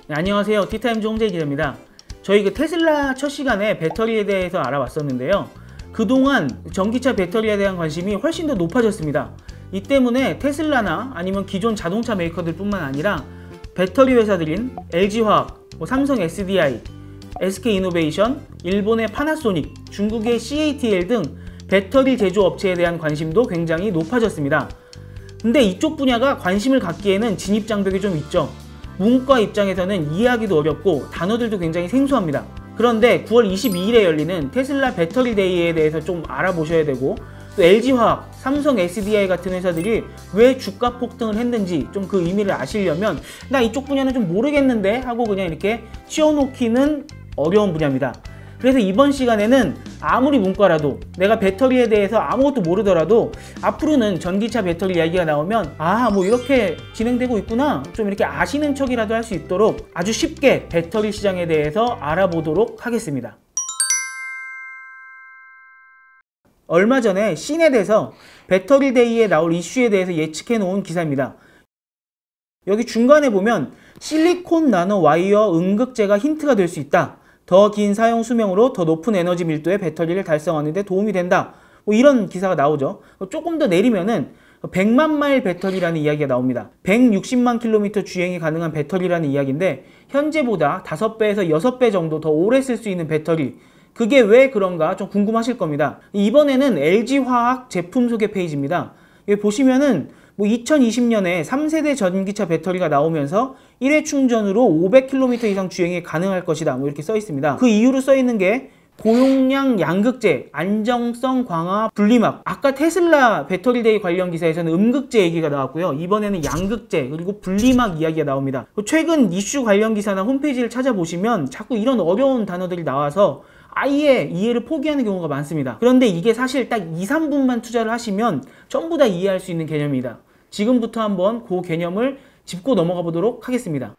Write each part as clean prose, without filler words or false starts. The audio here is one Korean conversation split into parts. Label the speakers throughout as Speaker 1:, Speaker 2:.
Speaker 1: 네, 안녕하세요. 티타임즈 홍재 기자입니다. 저희 테슬라 첫 시간에 배터리에 대해서 알아봤었는데요. 그동안 전기차 배터리에 대한 관심이 훨씬 더 높아졌습니다. 이 때문에 테슬라나 아니면 기존 자동차 메이커들 뿐만 아니라 배터리 회사들인 LG화학, 삼성 SDI, SK이노베이션, 일본의 파나소닉, 중국의 CATL 등 배터리 제조업체에 대한 관심도 굉장히 높아졌습니다. 근데 이쪽 분야가 관심을 갖기에는 진입장벽이 좀 있죠. 문과 입장에서는 이해하기도 어렵고 단어들도 굉장히 생소합니다. 그런데 9월 22일에 열리는 테슬라 배터리 데이에 대해서 좀 알아보셔야 되고, 또 LG화학, 삼성 SDI 같은 회사들이 왜 주가 폭등을 했는지 좀 그 의미를 아시려면 나 이쪽 분야는 좀 모르겠는데 하고 그냥 이렇게 치워놓기는 어려운 분야입니다. 그래서 이번 시간에는 아무리 문과라도 내가 배터리에 대해서 아무것도 모르더라도 앞으로는 전기차 배터리 이야기가 나오면 뭐 이렇게 진행되고 있구나, 좀 이렇게 아시는 척이라도 할 수 있도록 아주 쉽게 배터리 시장에 대해서 알아보도록 하겠습니다. 얼마 전에 시넷에서 배터리 데이에 나올 이슈에 대해서 예측해 놓은 기사입니다. 여기 중간에 보면 실리콘 나노 와이어 음극재가 힌트가 될 수 있다. 더 긴 사용 수명으로 더 높은 에너지 밀도의 배터리를 달성하는 데 도움이 된다. 이런 기사가 나오죠. 조금 더 내리면은 100만 마일 배터리라는 이야기가 나옵니다. 160만 킬로미터 주행이 가능한 배터리라는 이야기인데 현재보다 5배에서 6배 정도 더 오래 쓸 수 있는 배터리. 그게 왜 그런가 좀 궁금하실 겁니다. 이번에는 LG화학 제품 소개 페이지입니다. 여기 보시면은 2020년에 3세대 전기차 배터리가 나오면서 1회 충전으로 500km 이상 주행이 가능할 것이다. 이렇게 써 있습니다. 그 이유로 써 있는 게 고용량 양극재, 안정성 강화, 분리막. 아까 테슬라 배터리 데이 관련 기사에서는 음극재 얘기가 나왔고요. 이번에는 양극재 그리고 분리막 이야기가 나옵니다. 최근 이슈 관련 기사나 홈페이지를 찾아보시면 자꾸 이런 어려운 단어들이 나와서 아예 이해를 포기하는 경우가 많습니다. 그런데 이게 사실 딱 2, 3분만 투자를 하시면 전부 다 이해할 수 있는 개념입니다. 지금부터 한번 그 개념을 짚고 넘어가 보도록 하겠습니다.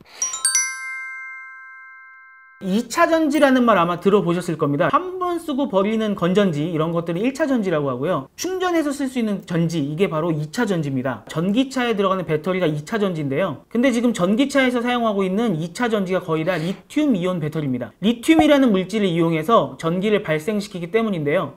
Speaker 1: 2차 전지라는 말 아마 들어보셨을 겁니다. 한 번 쓰고 버리는 건전지, 이런 것들은 1차 전지라고 하고요. 충전해서 쓸 수 있는 전지, 이게 바로 2차 전지입니다. 전기차에 들어가는 배터리가 2차 전지인데요. 근데 지금 전기차에서 사용하고 있는 2차 전지가 거의 다 리튬 이온 배터리입니다. 리튬이라는 물질을 이용해서 전기를 발생시키기 때문인데요.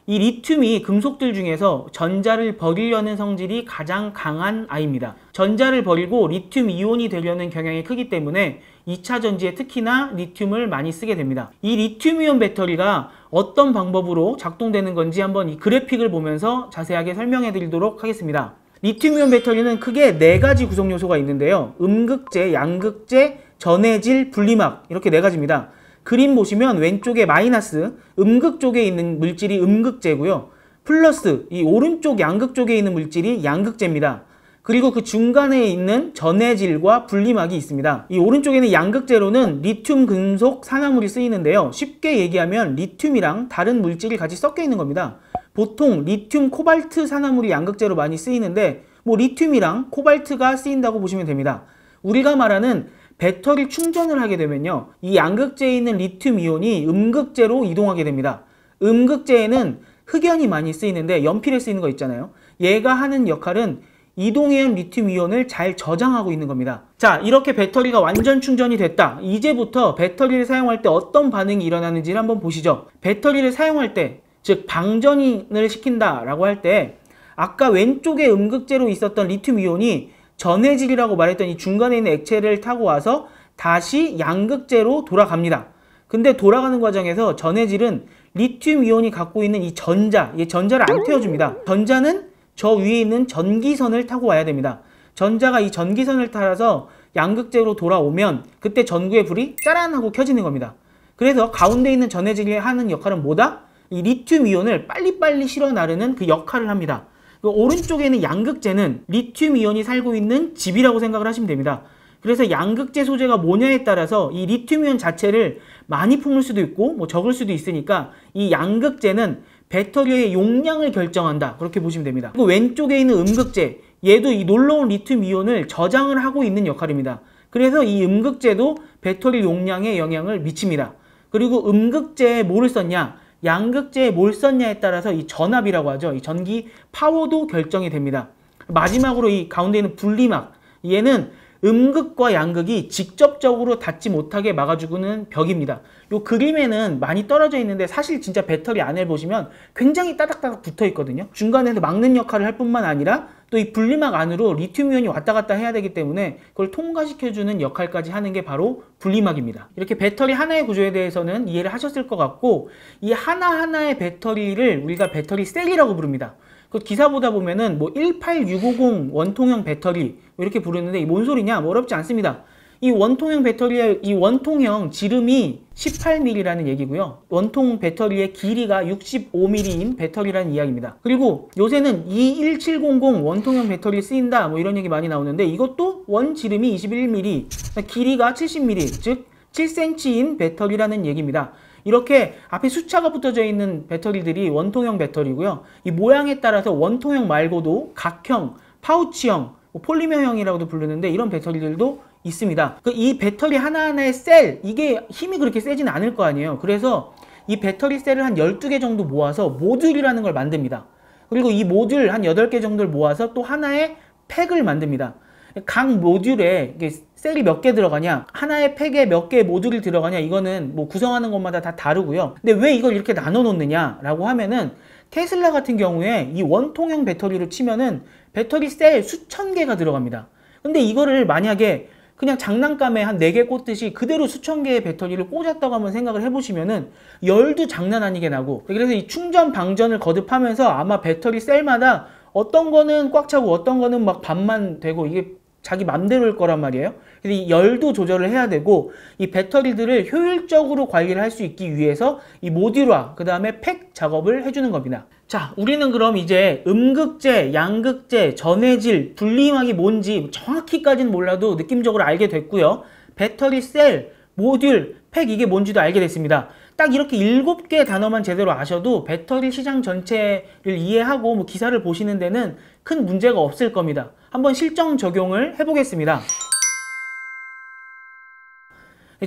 Speaker 1: 이 리튬이 금속들 중에서 전자를 버리려는 성질이 가장 강한 아이입니다. 전자를 버리고 리튬 이온이 되려는 경향이 크기 때문에 2차 전지에 특히나 리튬을 많이 쓰게 됩니다. 이 리튬 이온 배터리가 어떤 방법으로 작동되는 건지 한번 이 그래픽을 보면서 자세하게 설명해 드리도록 하겠습니다. 리튬 이온 배터리는 크게 4가지 구성 요소가 있는데요. 음극재, 양극재, 전해질, 분리막, 이렇게 4가지입니다. 그림 보시면 왼쪽에 마이너스, 음극 쪽에 있는 물질이 음극재고요. 플러스, 이 오른쪽 양극 쪽에 있는 물질이 양극재입니다. 그리고 그 중간에 있는 전해질과 분리막이 있습니다. 이 오른쪽에는 양극재로는 리튬 금속 산화물이 쓰이는데요. 쉽게 얘기하면 리튬이랑 다른 물질이 같이 섞여 있는 겁니다. 보통 리튬 코발트 산화물이 양극재로 많이 쓰이는데 리튬이랑 코발트가 쓰인다고 보시면 됩니다. 우리가 말하는 배터리 충전을 하게 되면요, 이 양극재에 있는 리튬 이온이 음극재로 이동하게 됩니다. 음극재에는 흑연이 많이 쓰이는데 연필에 쓰이는 거 있잖아요. 얘가 하는 역할은 이동해온 리튬 이온을 잘 저장하고 있는 겁니다. 자, 이렇게 배터리가 완전 충전이 됐다. 이제부터 배터리를 사용할 때 어떤 반응이 일어나는지를 한번 보시죠. 배터리를 사용할 때, 즉 방전을 시킨다라고 할 때 아까 왼쪽에 음극재로 있었던 리튬 이온이 전해질이라고 말했던 이 중간에 있는 액체를 타고 와서 다시 양극재로 돌아갑니다. 근데 돌아가는 과정에서 전해질은 리튬 이온이 갖고 있는 이 전자를 안 태워줍니다. 전자는 저 위에 있는 전기선을 타고 와야 됩니다. 전자가 이 전기선을 따라서 양극재로 돌아오면 그때 전구의 불이 짜란 하고 켜지는 겁니다. 그래서 가운데 있는 전해질이 하는 역할은 뭐다? 이 리튬 이온을 빨리빨리 실어 나르는 그 역할을 합니다. 오른쪽에 있는 양극재는 리튬 이온이 살고 있는 집이라고 생각을 하시면 됩니다. 그래서 양극재 소재가 뭐냐에 따라서 이 리튬 이온 자체를 많이 품을 수도 있고 적을 수도 있으니까 이 양극재는 배터리의 용량을 결정한다, 그렇게 보시면 됩니다. 그리고 왼쪽에 있는 음극재, 얘도 이 놀러온 리튬 이온을 저장을 하고 있는 역할입니다. 그래서 이 음극재도 배터리 용량에 영향을 미칩니다. 그리고 음극재에 뭐를 썼냐, 양극재에 뭘 썼냐에 따라서 이 전압이라고 하죠. 이 전기 파워도 결정이 됩니다. 마지막으로 이 가운데 있는 분리막, 얘는 음극과 양극이 직접적으로 닿지 못하게 막아주는 벽입니다. 이 그림에는 많이 떨어져 있는데 사실 진짜 배터리 안을 보시면 굉장히 따닥따닥 붙어 있거든요. 중간에서 막는 역할을 할 뿐만 아니라 또 이 분리막 안으로 리튬이온이 왔다 갔다 해야 되기 때문에 그걸 통과시켜주는 역할까지 하는 게 바로 분리막입니다. 이렇게 배터리 하나의 구조에 대해서는 이해를 하셨을 것 같고, 이 하나하나의 배터리를 우리가 배터리 셀이라고 부릅니다. 그 기사 보다 보면은 뭐 18650 원통형 배터리 이렇게 부르는데, 이 뭔 소리냐? 뭐 어렵지 않습니다. 이 원통형 배터리의 이 원통형 지름이 18mm라는 얘기고요. 원통 배터리의 길이가 65mm인 배터리라는 이야기입니다. 그리고 요새는 21700 원통형 배터리 쓰인다 뭐 이런 얘기 많이 나오는데, 이것도 원 지름이 21mm, 길이가 70mm, 즉 7cm인 배터리라는 얘기입니다. 이렇게 앞에 숫자가 붙어져 있는 배터리들이 원통형 배터리고요. 이 모양에 따라서 원통형 말고도 각형, 파우치형, 폴리머형이라고도 부르는데 이런 배터리들도 있습니다. 이 배터리 하나하나의 셀, 이게 힘이 그렇게 세지는 않을 거 아니에요. 그래서 이 배터리 셀을 한 12개 정도 모아서 모듈이라는 걸 만듭니다. 그리고 이 모듈 한 8개 정도를 모아서 또 하나의 팩을 만듭니다. 각 모듈에 셀이 몇 개 들어가냐, 하나의 팩에 몇 개의 모듈이 들어가냐, 이거는 뭐 구성하는 것마다 다 다르고요. 근데 왜 이걸 이렇게 나눠 놓느냐 라고 하면은, 테슬라 같은 경우에 이 원통형 배터리로 치면은 배터리 셀 수천 개가 들어갑니다. 근데 이거를 만약에 그냥 장난감에 한 4개 꽂듯이 그대로 수천 개의 배터리를 꽂았다고 한번 생각을 해보시면은 열도 장난 아니게 나고, 그래서 이 충전 방전을 거듭하면서 아마 배터리 셀마다 어떤 거는 꽉 차고 어떤 거는 막 반만 되고, 이게 자기 맘대로일 거란 말이에요. 그래서 이 열도 조절을 해야 되고, 이 배터리들을 효율적으로 관리를 할 수 있기 위해서 이 모듈화, 그 다음에 팩 작업을 해주는 겁니다. 자, 우리는 그럼 이제 음극재, 양극재, 전해질, 분리막이 뭔지 정확히까지는 몰라도 느낌적으로 알게 됐고요. 배터리 셀, 모듈, 팩, 이게 뭔지도 알게 됐습니다. 딱 이렇게 7개 단어만 제대로 아셔도 배터리 시장 전체를 이해하고 뭐 기사를 보시는 데는 큰 문제가 없을 겁니다. 한번 실정 적용을 해보겠습니다.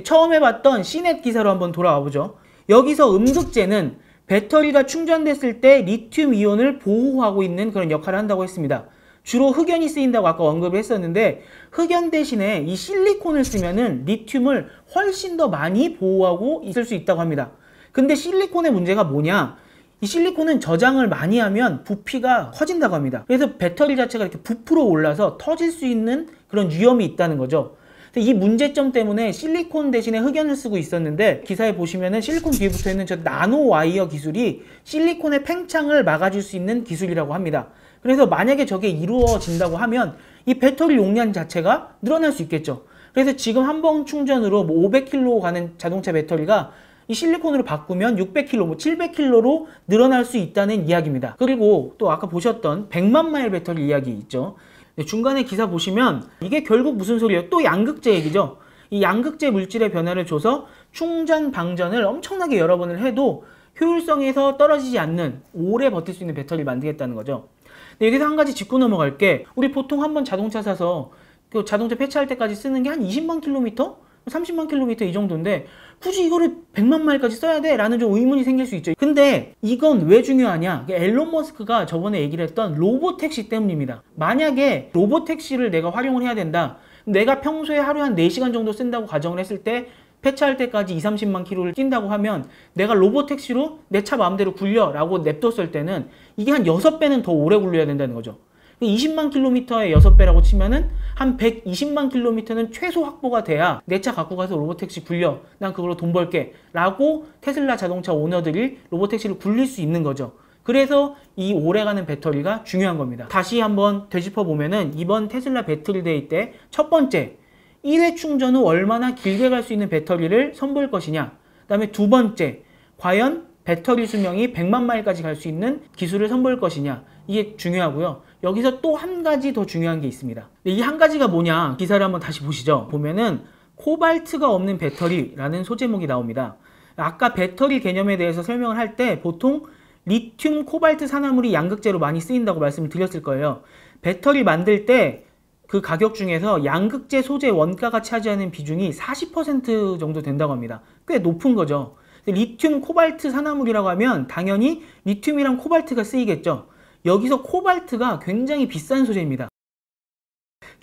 Speaker 1: 처음 해봤던 C넷 기사로 한번 돌아와 보죠. 여기서 음극재는 배터리가 충전됐을 때 리튬 이온을 보호하고 있는 그런 역할을 한다고 했습니다. 주로 흑연이 쓰인다고 아까 언급을 했었는데, 흑연 대신에 이 실리콘을 쓰면은 리튬을 훨씬 더 많이 보호하고 있을 수 있다고 합니다. 근데 실리콘의 문제가 뭐냐? 이 실리콘은 저장을 많이 하면 부피가 커진다고 합니다. 그래서 배터리 자체가 이렇게 부풀어 올라서 터질 수 있는 그런 위험이 있다는 거죠. 이 문제점 때문에 실리콘 대신에 흑연을 쓰고 있었는데, 기사에 보시면은 실리콘 뒤에 붙어있는 저 나노 와이어 기술이 실리콘의 팽창을 막아줄 수 있는 기술이라고 합니다. 그래서 만약에 저게 이루어진다고 하면 이 배터리 용량 자체가 늘어날 수 있겠죠. 그래서 지금 한 번 충전으로 뭐 500km 가는 자동차 배터리가 이 실리콘으로 바꾸면 600km, 뭐 700km로 늘어날 수 있다는 이야기입니다. 그리고 또 아까 보셨던 100만 마일 배터리 이야기 있죠. 중간에 기사 보시면 이게 결국 무슨 소리예요? 또 양극재 얘기죠. 이 양극재 물질의 변화를 줘서 충전 방전을 엄청나게 여러 번을 해도 효율성에서 떨어지지 않는 오래 버틸 수 있는 배터리를 만들겠다는 거죠. 근데 여기서 한 가지 짚고 넘어갈게. 우리 보통 한번 자동차 사서 그 자동차 폐차할 때까지 쓰는 게 한 20만 킬로미터? 30만 킬로미터 이 정도인데 굳이 이거를 100만 마일까지 써야 돼? 라는 좀 의문이 생길 수 있죠. 근데 이건 왜 중요하냐? 앨런 머스크가 저번에 얘기를 했던 로보택시 때문입니다. 만약에 로보택시를 내가 활용을 해야 된다. 내가 평소에 하루에 한 4시간 정도 쓴다고 가정을 했을 때 폐차할 때까지 20-30만 킬로를 뛴다고 하면 내가 로보택시로 내 차 마음대로 굴려 라고 냅뒀을 때는 이게 한 6배는 더 오래 굴려야 된다는 거죠. 20만 킬로미터의 6배라고 치면은 한 120만 킬로미터는 최소 확보가 돼야 내 차 갖고 가서 로보택시 굴려, 난 그걸로 돈 벌게 라고 테슬라 자동차 오너들이 로보택시를 굴릴 수 있는 거죠. 그래서 이 오래가는 배터리가 중요한 겁니다. 다시 한번 되짚어 보면은 이번 테슬라 배터리 데이 때 첫 번째, 1회 충전 후 얼마나 길게 갈 수 있는 배터리를 선보일 것이냐. 그 다음에 두 번째, 과연 배터리 수명이 100만 마일까지 갈 수 있는 기술을 선보일 것이냐. 이게 중요하고요. 여기서 또 한 가지 더 중요한 게 있습니다. 이 한 가지가 뭐냐, 기사를 한번 다시 보시죠. 보면은 코발트가 없는 배터리라는 소제목이 나옵니다. 아까 배터리 개념에 대해서 설명을 할 때 보통 리튬 코발트 산화물이 양극재로 많이 쓰인다고 말씀을 드렸을 거예요. 배터리 만들 때 그 가격 중에서 양극재 소재 원가가 차지하는 비중이 40% 정도 된다고 합니다. 꽤 높은 거죠. 리튬 코발트 산화물이라고 하면 당연히 리튬이랑 코발트가 쓰이겠죠. 여기서 코발트가 굉장히 비싼 소재입니다.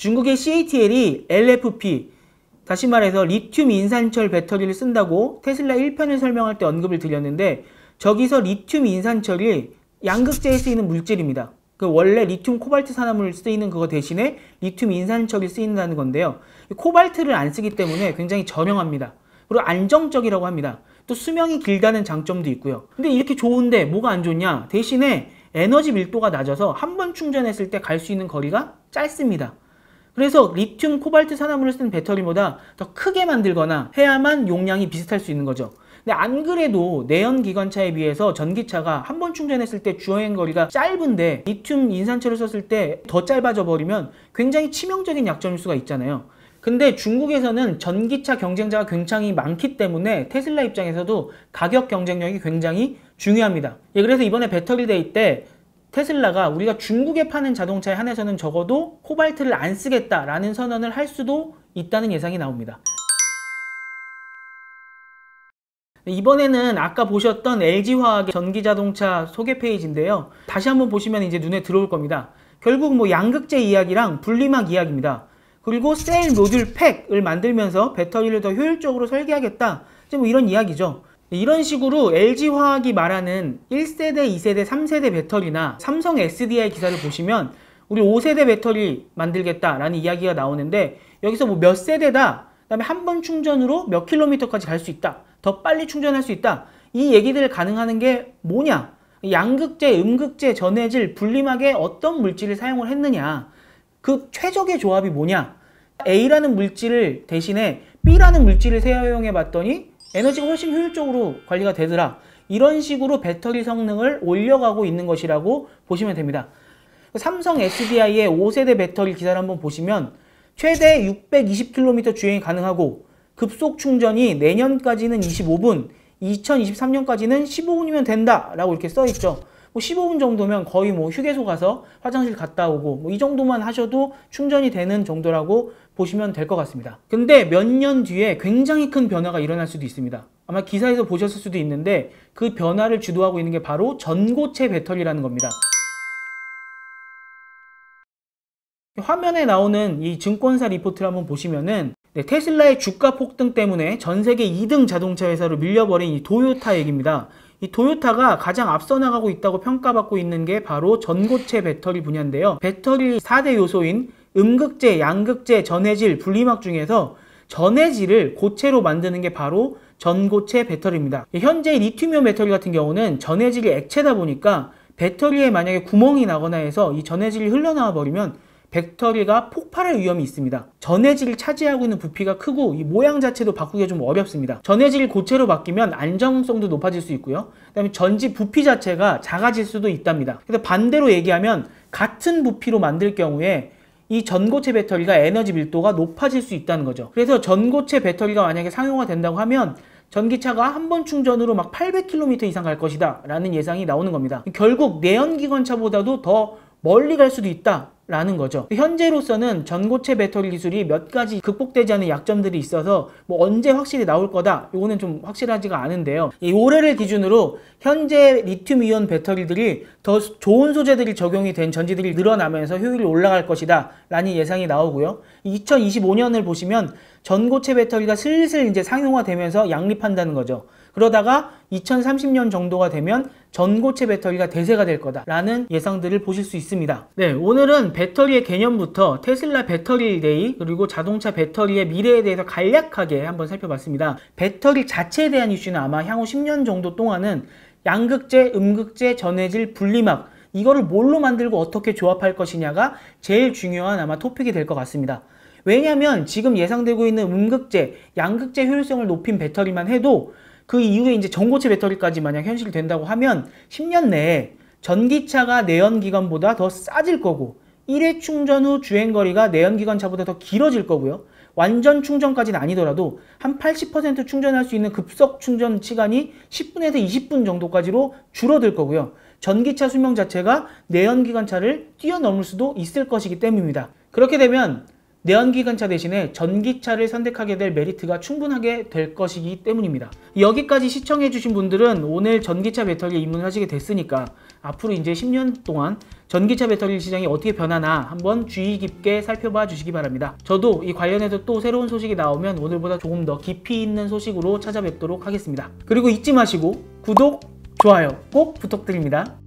Speaker 1: 중국의 CATL이 LFP, 다시 말해서 리튬 인산철 배터리를 쓴다고 테슬라 1편을 설명할 때 언급을 드렸는데, 저기서 리튬 인산철이 양극재에 쓰이는 물질입니다. 그 원래 리튬 코발트 산화물 쓰이는 그거 대신에 리튬 인산철이 쓰인다는 건데요. 코발트를 안 쓰기 때문에 굉장히 저렴합니다. 그리고 안정적이라고 합니다. 또 수명이 길다는 장점도 있고요. 근데 이렇게 좋은데 뭐가 안 좋냐? 대신에 에너지 밀도가 낮아서 한 번 충전했을 때 갈 수 있는 거리가 짧습니다. 그래서 리튬 코발트 산화물을 쓴 배터리보다 더 크게 만들거나 해야만 용량이 비슷할 수 있는 거죠. 근데 안 그래도 내연기관차에 비해서 전기차가 한 번 충전했을 때 주행거리가 짧은데 리튬 인산철을 썼을 때 더 짧아져 버리면 굉장히 치명적인 약점일 수가 있잖아요. 근데 중국에서는 전기차 경쟁자가 굉장히 많기 때문에 테슬라 입장에서도 가격 경쟁력이 굉장히 중요합니다. 예, 그래서 이번에 배터리 데이 때 테슬라가 우리가 중국에 파는 자동차에 한해서는 적어도 코발트를 안 쓰겠다라는 선언을 할 수도 있다는 예상이 나옵니다. 이번에는 아까 보셨던 LG화학의 전기자동차 소개 페이지인데요. 다시 한번 보시면 이제 눈에 들어올 겁니다. 결국 뭐 양극재 이야기랑 분리막 이야기입니다. 그리고 셀 모듈 팩을 만들면서 배터리를 더 효율적으로 설계하겠다. 이제 뭐 이런 이야기죠. 이런 식으로 LG화학이 말하는 1세대, 2세대, 3세대 배터리나 삼성 SDI 기사를 보시면 우리 5세대 배터리 만들겠다라는 이야기가 나오는데, 여기서 뭐 몇 세대다, 그 다음에 한 번 충전으로 몇 킬로미터까지 갈 수 있다, 더 빨리 충전할 수 있다, 이 얘기들을 가능하는 게 뭐냐? 양극재, 음극재, 전해질, 분리막에 어떤 물질을 사용을 했느냐, 그 최적의 조합이 뭐냐? A라는 물질을 대신에 B라는 물질을 사용해 봤더니 에너지가 훨씬 효율적으로 관리가 되더라. 이런 식으로 배터리 성능을 올려가고 있는 것이라고 보시면 됩니다. 삼성 SDI의 5세대 배터리 기사를 한번 보시면 최대 620km 주행이 가능하고 급속 충전이 내년까지는 25분, 2023년까지는 15분이면 된다 라고 이렇게 써있죠. 뭐 15분 정도면 거의 뭐 휴게소 가서 화장실 갔다 오고 뭐 이 정도만 하셔도 충전이 되는 정도라고 보시면 될 것 같습니다. 근데 몇 년 뒤에 굉장히 큰 변화가 일어날 수도 있습니다. 아마 기사에서 보셨을 수도 있는데 그 변화를 주도하고 있는 게 바로 전고체 배터리라는 겁니다. 화면에 나오는 이 증권사 리포트를 한번 보시면은 테슬라의 주가 폭등 때문에 전 세계 2등 자동차 회사로 밀려버린 이 도요타 얘기입니다. 이 도요타가 가장 앞서 나가고 있다고 평가받고 있는 게 바로 전고체 배터리 분야인데요. 배터리 4대 요소인 음극재, 양극재, 전해질, 분리막 중에서 전해질을 고체로 만드는 게 바로 전고체 배터리입니다. 현재 리튬이온 배터리 같은 경우는 전해질이 액체다 보니까 배터리에 만약에 구멍이 나거나 해서 이 전해질이 흘러나와 버리면 배터리가 폭발할 위험이 있습니다. 전해질을 차지하고 있는 부피가 크고 이 모양 자체도 바꾸기가 좀 어렵습니다. 전해질이 고체로 바뀌면 안정성도 높아질 수 있고요. 그 다음에 전지 부피 자체가 작아질 수도 있답니다. 그래서 반대로 얘기하면 같은 부피로 만들 경우에 이 전고체 배터리가 에너지 밀도가 높아질 수 있다는 거죠. 그래서 전고체 배터리가 만약에 상용화 된다고 하면 전기차가 한 번 충전으로 막 800km 이상 갈 것이다 라는 예상이 나오는 겁니다. 결국 내연기관차보다도 더 멀리 갈 수도 있다 라는 거죠. 현재로서는 전고체 배터리 기술이 몇 가지 극복되지 않은 약점들이 있어서 뭐 언제 확실히 나올 거다, 이거는 좀 확실하지가 않은데요. 이 올해를 기준으로 현재 리튬 이온 배터리들이 더 좋은 소재들이 적용이 된 전지들이 늘어나면서 효율이 올라갈 것이다 라는 예상이 나오고요. 2025년을 보시면 전고체 배터리가 슬슬 이제 상용화되면서 양립한다는 거죠. 그러다가 2030년 정도가 되면 전고체 배터리가 대세가 될 거다라는 예상들을 보실 수 있습니다. 네, 오늘은 배터리의 개념부터 테슬라 배터리 데이 그리고 자동차 배터리의 미래에 대해서 간략하게 한번 살펴봤습니다. 배터리 자체에 대한 이슈는 아마 향후 10년 정도 동안은 양극재, 음극재, 전해질, 분리막, 이거를 뭘로 만들고 어떻게 조합할 것이냐가 제일 중요한 아마 토픽이 될 것 같습니다. 왜냐하면 지금 예상되고 있는 음극재, 양극재 효율성을 높인 배터리만 해도 그 이후에 이제 전고체 배터리까지 만약 현실된다고 하면 10년 내에 전기차가 내연기관보다 더 싸질 거고 1회 충전 후 주행거리가 내연기관차보다 더 길어질 거고요. 완전 충전까지는 아니더라도 한 80% 충전할 수 있는 급속 충전 시간이 10분에서 20분 정도까지로 줄어들 거고요. 전기차 수명 자체가 내연기관차를 뛰어넘을 수도 있을 것이기 때문입니다. 그렇게 되면 내연기관차 대신에 전기차를 선택하게 될 메리트가 충분하게 될 것이기 때문입니다. 여기까지 시청해주신 분들은 오늘 전기차 배터리에 입문하시게 됐으니까 앞으로 이제 10년 동안 전기차 배터리 시장이 어떻게 변하나 한번 주의 깊게 살펴봐 주시기 바랍니다. 저도 이 관련해서 또 새로운 소식이 나오면 오늘보다 조금 더 깊이 있는 소식으로 찾아뵙도록 하겠습니다. 그리고 잊지 마시고 구독, 좋아요 꼭 부탁드립니다.